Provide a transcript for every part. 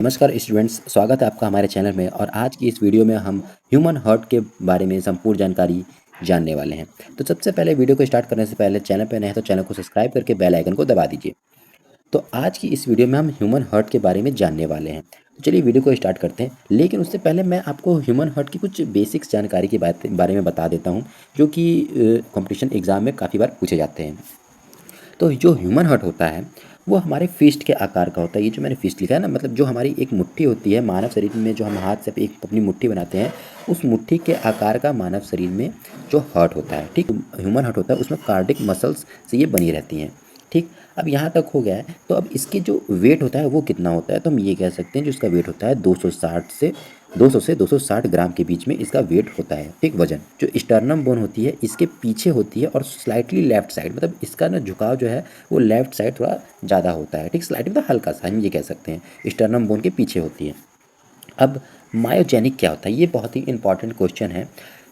नमस्कार स्टूडेंट्स, स्वागत है आपका हमारे चैनल में। और आज की इस वीडियो में हम ह्यूमन हार्ट के बारे में संपूर्ण जानकारी जानने वाले हैं। तो सबसे पहले वीडियो को स्टार्ट करने से पहले चैनल पर नए हैं तो चैनल को सब्सक्राइब करके बेल आइकन को दबा दीजिए। तो आज की इस वीडियो में हम ह्यूमन हार्ट के बारे में जानने वाले हैं। तो चलिए वीडियो को स्टार्ट करते हैं, लेकिन उससे पहले मैं आपको ह्यूमन हार्ट की कुछ बेसिक्स जानकारी के बारे में बता देता हूँ, जो कि कॉम्पिटिशन एग्ज़ाम में काफ़ी बार पूछे जाते हैं। तो जो ह्यूमन हार्ट होता है वो हमारे फिस्ट के आकार का होता है। ये जो मैंने फिस्ट लिखा है ना, मतलब जो हमारी एक मुट्ठी होती है मानव शरीर में, जो हम हाथ से एक अपनी मुट्ठी बनाते हैं, उस मुट्ठी के आकार का मानव शरीर में जो हार्ट होता है, ठीक, ह्यूमन हार्ट होता है, उसमें कार्डिक मसल्स से ये बनी रहती हैं। ठीक, अब यहाँ तक हो गया है। तो अब इसके जो वेट होता है वो कितना होता है, तो हम ये कह सकते हैं जो इसका वेट होता है 200 से 260 ग्राम के बीच में इसका वेट होता है। ठीक, वजन जो स्टर्नम बोन होती है इसके पीछे होती है और स्लाइटली लेफ्ट साइड, मतलब इसका ना झुकाव जो है वो लेफ्ट साइड थोड़ा ज़्यादा होता है। ठीक, स्लाइटली मतलब हल्का सा, हम ये कह सकते हैं स्टर्नम बोन के पीछे होती है। अब मायोजेनिक क्या होता है, ये बहुत ही इंपॉर्टेंट क्वेश्चन है।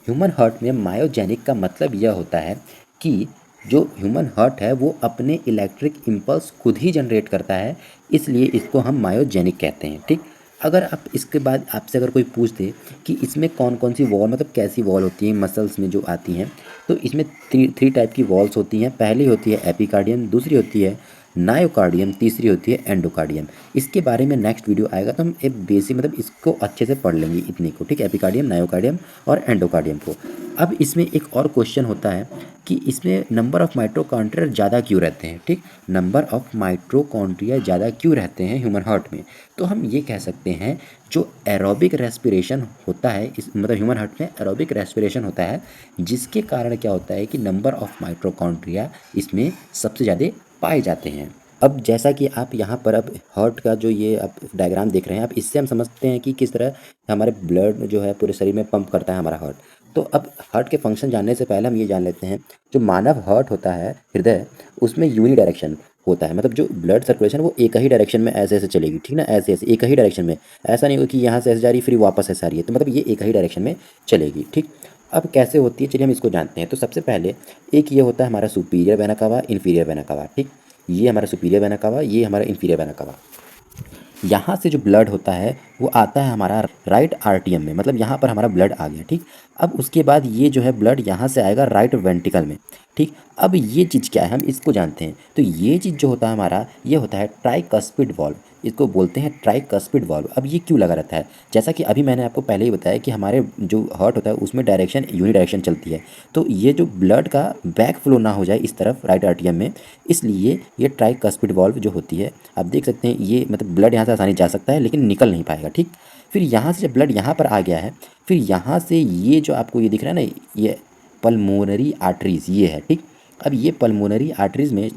ह्यूमन हार्ट में मायोजेनिक का मतलब यह होता है कि जो ह्यूमन हार्ट है वो अपने इलेक्ट्रिक इम्पल्स खुद ही जनरेट करता है, इसलिए इसको हम मायोजेनिक कहते हैं। ठीक, अगर आप इसके बाद आपसे अगर कोई पूछ दे कि इसमें कौन कौन सी वॉल, मतलब कैसी वॉल होती है मसल्स में जो आती हैं, तो इसमें थ्री टाइप की वॉल्स होती हैं। पहली होती है एपिकार्डियम, दूसरी होती है नायोकार्डियम, तीसरी होती है एंडोकार्डियम। इसके बारे में नेक्स्ट वीडियो आएगा तो हम एक बेसिक, मतलब इसको अच्छे से पढ़ लेंगे इतनी को। ठीक, एपिकार्डियम, नायोकार्डियम और एंडोकार्डियम को। अब इसमें एक और क्वेश्चन होता है कि इसमें नंबर ऑफ माइटोकॉन्ड्रिया ज़्यादा क्यों रहते हैं। ठीक, नंबर ऑफ माइटोकॉन्ड्रिया ज़्यादा क्यों रहते हैं ह्यूमन हार्ट में, तो हम ये कह सकते हैं जो एरोबिक रेस्पिरेशन होता है इस, मतलब ह्यूमन हार्ट में एरोबिक रेस्पिरेशन होता है, जिसके कारण क्या होता है कि नंबर ऑफ माइटोकॉन्ड्रिया इसमें सबसे ज़्यादा पाए जाते हैं। अब जैसा कि आप यहाँ पर अब हार्ट का जो ये आप डायग्राम देख रहे हैं, आप इससे हम समझते हैं कि किस तरह हमारे ब्लड जो है पूरे शरीर में पंप करता है हमारा हार्ट। तो अब हार्ट के फंक्शन जानने से पहले हम ये जान लेते हैं, जो मानव हार्ट होता है, हृदय, उसमें यूनी डायरेक्शन होता है। मतलब जो ब्लड सर्कुलेशन वो एक ही डायरेक्शन में ऐसे ऐसे चलेगी। ठीक ना, ऐसे ऐसे एक ही डायरेक्शन में, ऐसा नहीं होगा कि यहाँ से ऐसे जा रही फिर वापस ऐसे आ रही है, तो मतलब ये एक ही डायरेक्शन में चलेगी। ठीक, अब कैसे होती है चलिए हम इसको जानते हैं। तो सबसे पहले एक ये होता है हमारा superior vena cava, inferior vena cava. ठीक, ये हमारा सुपीरियर वेना कावा, ये हमारा इन्फीरियर वेना कावा। यहाँ से जो ब्लड होता है वो आता है हमारा राइट आर्टियम में, मतलब यहाँ पर हमारा ब्लड आ गया। ठीक, अब उसके बाद ये जो है ब्लड यहाँ से आएगा राइट वेंट्रिकल में। ठीक, अब ये चीज़ क्या है हम इसको जानते हैं। तो ये चीज़ जो होता है हमारा, ये होता है ट्राइकस्पिड वॉल्व, इसको बोलते हैं ट्राइकस्पिड वॉल्व। अब ये क्यों लगा रहता है, जैसा कि अभी मैंने आपको पहले ही बताया कि हमारे जो हार्ट होता है उसमें डायरेक्शन यूनी डायरेक्शन चलती है। तो ये जो ब्लड का बैक फ्लो ना हो जाए इस तरफ राइट आर्टियम में, इसलिए ये ट्राइकस्पिड वॉल्व जो होती है, आप देख सकते हैं ये, मतलब ब्लड यहाँ से आसानी जा सकता है लेकिन निकल नहीं पाएगा। ठीक, फिर यहाँ से जब ब्लड यहाँ पर आ गया है, फिर यहाँ से ये जो आपको ये दिख रहा है ना, ये पल्मोनरी आर्टरीज ये है। ठीक, अब ये पल्मोनरी आर्टरीज में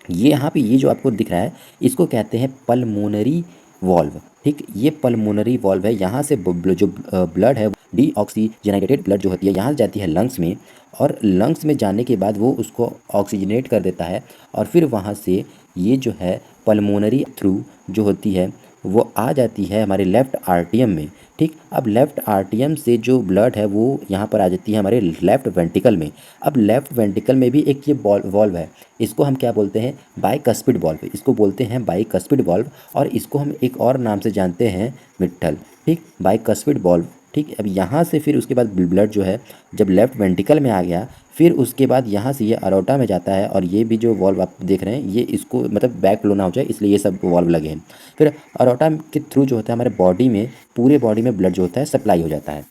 ये यहाँ पे ये जो आपको दिख रहा है इसको कहते हैं पल्मोनरी वॉल्व। ठीक, ये पल्मोनरी वॉल्व है। यहाँ से जो ब्लड है डीऑक्सीजनेटेड ब्लड जो होती है यहाँ से जाती है लंग्स में, और लंग्स में जाने के बाद वो उसको ऑक्सीजनेट कर देता है, और फिर वहाँ से ये जो है पल्मोनरी थ्रू जो होती है वो आ जाती है हमारे लेफ़्ट आर्टियम में। ठीक, अब लेफ़्ट आर्टियम से जो ब्लड है वो यहाँ पर आ जाती है हमारे लेफ़्ट वेंट्रिकल में। अब लेफ़्ट वेंट्रिकल में भी एक ये वॉल्व है, इसको हम क्या बोलते हैं, बाइकस्पिड वॉल्व, इसको बोलते हैं बाइकस्पिड वॉल्व, और इसको हम एक और नाम से जानते हैं मिट्ठल। ठीक, बाइकस्पिड वॉल्व। ठीक, अब यहाँ से फिर उसके बाद ब्लड जो है जब लेफ़्ट वेंट्रिकल में आ गया, फिर उसके बाद यहाँ से ये अरोटा में जाता है, और ये भी जो वॉल्व आप देख रहे हैं ये इसको मतलब बैक फ्लो ना हो जाए इसलिए ये सब वॉल्व लगे हैं। फिर अरोटा के थ्रू जो होता है हमारे बॉडी में, पूरे बॉडी में ब्लड जो होता है सप्लाई हो जाता है।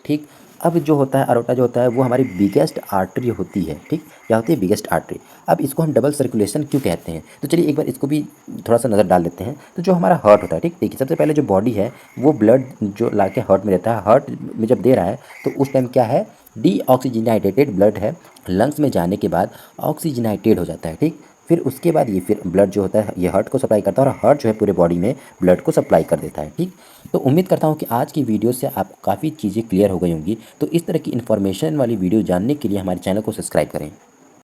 ठीक, अब जो होता है अरोटा जो होता है वो हमारी बिगेस्ट आर्टरी होती है। ठीक, क्या होती है, बिगेस्ट आर्टरी। अब इसको हम डबल सर्कुलेशन क्यों कहते हैं, तो चलिए एक बार इसको भी थोड़ा सा नज़र डाल लेते हैं। तो जो हमारा हार्ट होता है, ठीक, देखिए सबसे पहले जो बॉडी है वो ब्लड जो ला के हार्ट में रहता है, हार्ट में जब दे रहा है तो उस टाइम क्या है, डीऑक्सीजनेटेड ब्लड है, लंग्स में जाने के बाद ऑक्सीजनेटेड हो जाता है। ठीक, फिर उसके बाद ये फिर ब्लड जो होता है ये हार्ट को सप्लाई करता है, और हार्ट जो है पूरे बॉडी में ब्लड को सप्लाई कर देता है। ठीक, तो उम्मीद करता हूँ कि आज की वीडियो से आपको काफ़ी चीज़ें क्लियर हो गई होंगी। तो इस तरह की इन्फॉर्मेशन वाली वीडियो जानने के लिए हमारे चैनल को सब्सक्राइब करें।